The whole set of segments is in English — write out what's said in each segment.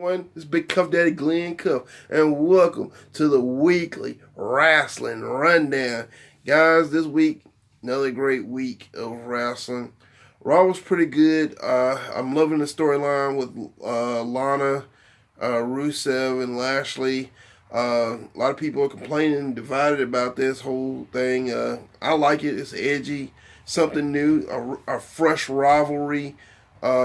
This is Big Cuff Daddy Glenn Cuff, and welcome to the weekly Wrasslin Rundown. Guys, this week, another great week of wrestling. Raw was pretty good. I'm loving the storyline with Lana, Rusev, and Lashley. A lot of people are complaining, divided about this whole thing. I like it. It's edgy, something new, a fresh rivalry.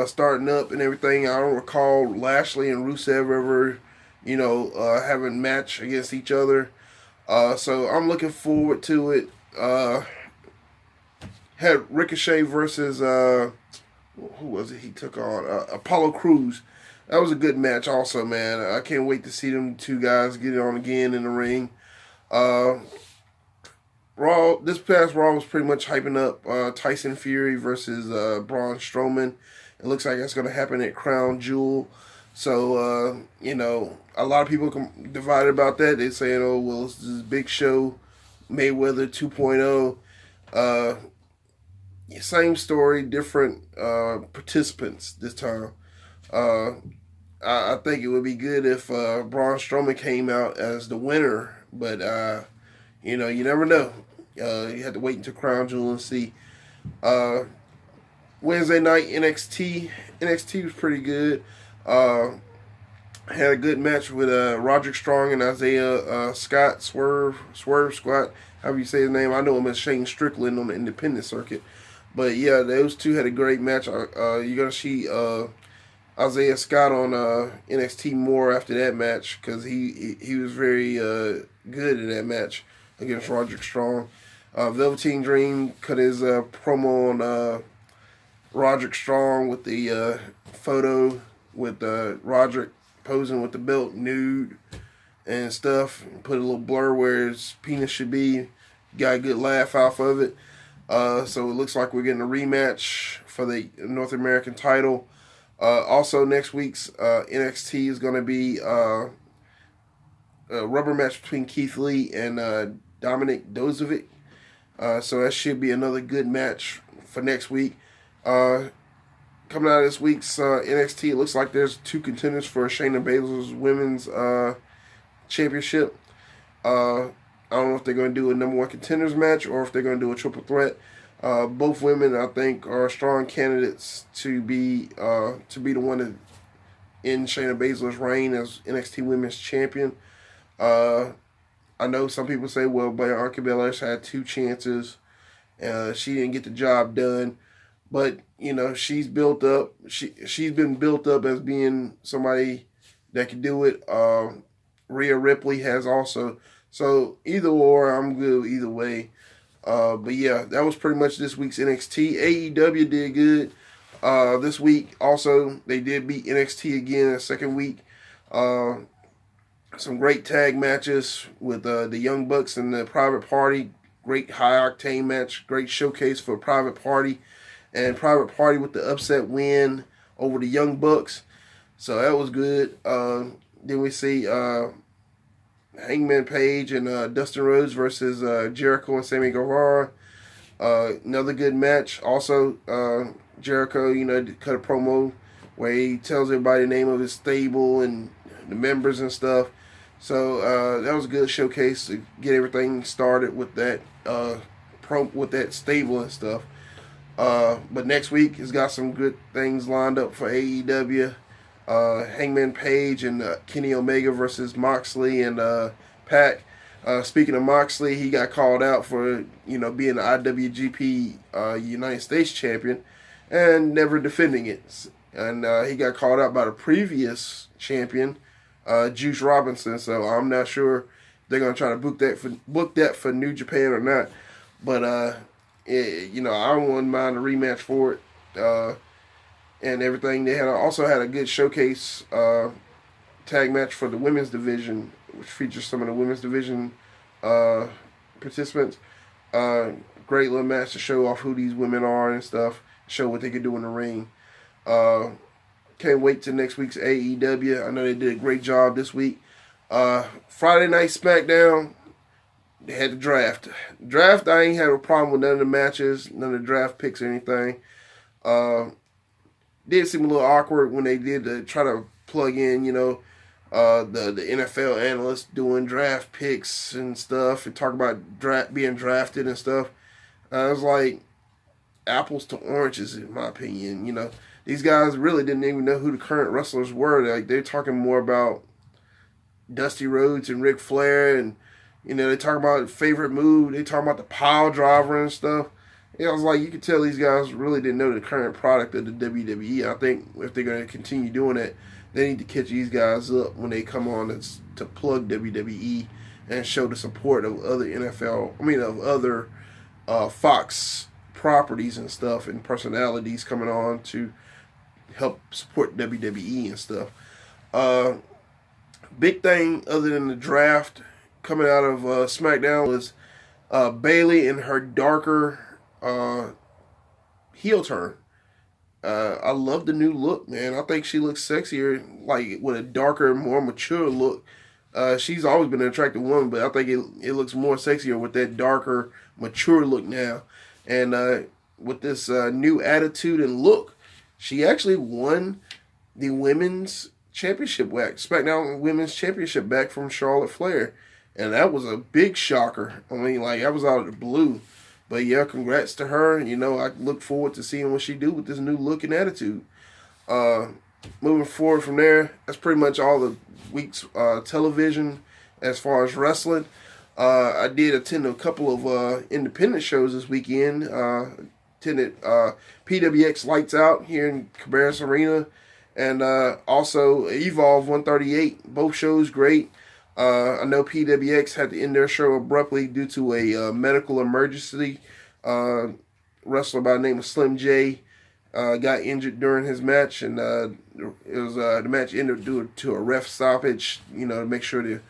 Starting up and everything. I don't recall Lashley and Rusev ever, having a match against each other. So I'm looking forward to it. Had Ricochet versus, who was it he took on? Apollo Crews. That was a good match also, man. I can't wait to see them two guys get it on again in the ring. This past Raw was pretty much hyping up Tyson Fury versus Braun Strowman. It looks like that's going to happen at Crown Jewel. So, a lot of people divided about that. They're saying, oh, well, this is Big Show, Mayweather 2.0. Same story, different participants this time. I think it would be good if Braun Strowman came out as the winner. But, you never know. You have to wait until Crown Jewel and see. Wednesday night NXT. NXT was pretty good. Had a good match with Roderick Strong and Isaiah Scott, Swerve Scott, however you say his name. I know him as Shane Strickland on the independent circuit. But yeah, those two had a great match. You're going to see Isaiah Scott on NXT more after that match because he was very good in that match against Roderick Strong. Velveteen Dream cut his promo on Roderick Strong with the photo with Roderick posing with the belt nude and stuff. Put a little blur where his penis should be. Got a good laugh off of it. So it looks like we're getting a rematch for the North American title. Also next week's NXT is going to be a rubber match between Keith Lee and Dominic Dozovic. So that should be another good match for next week. Coming out of this week's NXT, it looks like there's two contenders for Shayna Baszler's women's championship. I don't know if they're going to do a number one contenders match or if they're going to do a triple threat. Both women, I think, are strong candidates to be the one to end Shayna Baszler's reign as NXT Women's Champion. I know some people say, well, Bianca Belair's had two chances. She didn't get the job done. But, she's built up. She's been built up as being somebody that can do it. Rhea Ripley has also. So, either or, I'm good either way. But, yeah, that was pretty much this week's NXT. AEW did good this week. Also, they did beat NXT again in the second week. Some great tag matches with the Young Bucks and the Private Party. Great high-octane match. Great showcase for Private Party. And Private Party with the upset win over the Young Bucks. So that was good. Then we see Hangman Page and Dustin Rhodes versus Jericho and Sammy Guevara. Another good match. Also, Jericho, cut a promo where he tells everybody the name of his stable and the members and stuff. So that was a good showcase to get everything started with that with that stable and stuff. But next week has got some good things lined up for AEW. Hangman Page and Kenny Omega versus Moxley and Pac. Speaking of Moxley, he got called out for being the IWGP United States champion and never defending it. And he got called out by the previous champion, Juice Robinson. So I'm not sure if they're gonna try to book that for New Japan or not. But I wouldn't mind a rematch for it and everything. They also had a good showcase tag match for the women's division, which features some of the women's division participants. Great little match to show off who these women are and stuff, show what they can do in the ring. Can't wait till next week's AEW. I know they did a great job this week. Friday Night SmackDown, they had the draft. Draft, I ain't had a problem with none of the matches, none of the draft picks or anything. Did seem a little awkward when they did try to plug in, the NFL analysts doing draft picks and stuff and talk about being drafted and stuff. I was like apples to oranges, in my opinion. These guys really didn't even know who the current wrestlers were. Like, they're talking more about Dusty Rhodes and Ric Flair, and they talk about favorite move. They talk about the pile driver and stuff. I was like, you could tell these guys really didn't know the current product of the WWE. I think if they're going to continue doing it, they need to catch these guys up when they come on to plug WWE and show the support of other of other Fox properties and stuff and personalities coming on to help support WWE and stuff. Big thing other than the draft coming out of SmackDown was Bayley and her darker heel turn. I love the new look, man. I think she looks sexier, like with a darker, more mature look. She's always been an attractive woman, but I think it looks more sexier with that darker, mature look now. And with this new attitude and look, she actually won the women's championship back, SmackDown Women's Championship back from Charlotte Flair. And that was a big shocker. I mean, like, that was out of the blue. But yeah, congrats to her. I look forward to seeing what she do with this new look and attitude. Moving forward from there, that's pretty much all the week's television as far as wrestling. I did attend a couple of independent shows this weekend. Attended PWX Lights Out here in Cabarrus Arena, and also Evolve 138. Both shows great. I know PWX had to end their show abruptly due to a medical emergency. Wrestler by the name of Slim J got injured during his match, and it was the match ended due to a ref stoppage, to make sure the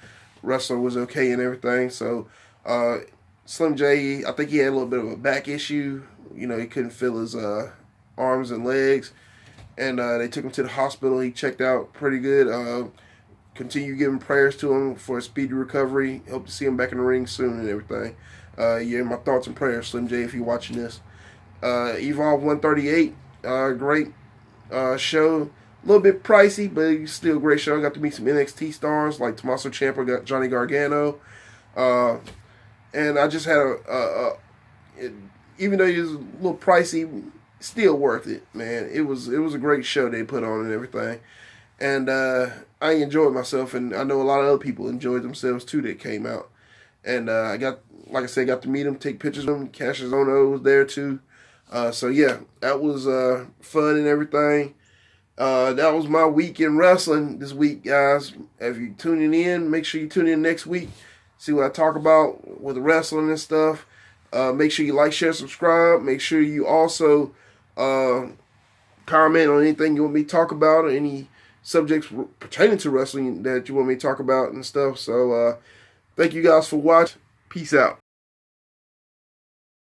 wrestler was okay and everything. So Slim J, I think he had a little bit of a back issue. He couldn't feel his arms and legs, and they took him to the hospital. He checked out pretty good. Continue giving prayers to him for a speedy recovery. Hope to see him back in the ring soon and everything. My thoughts and prayers, Slim J, if you're watching this. Evolve 138, great show. A little bit pricey, but still a great show. I got to meet some NXT stars like Tommaso Ciampa, got Johnny Gargano. And I just had even though it was a little pricey, still worth it, man. It was a great show they put on and everything. And I enjoyed myself, and I know a lot of other people enjoyed themselves too that came out. And I got to meet them, take pictures of them. Cassius Ohno was there too. So yeah, that was fun and everything. That was my week in wrestling this week, guys. If you're tuning in, make sure you tune in next week. See what I talk about with wrestling and stuff. Make sure you like, share, subscribe. Make sure you also comment on anything you want me to talk about or any subjects pertaining to wrestling that you want me to talk about and stuff. So thank you guys for watching. Peace out.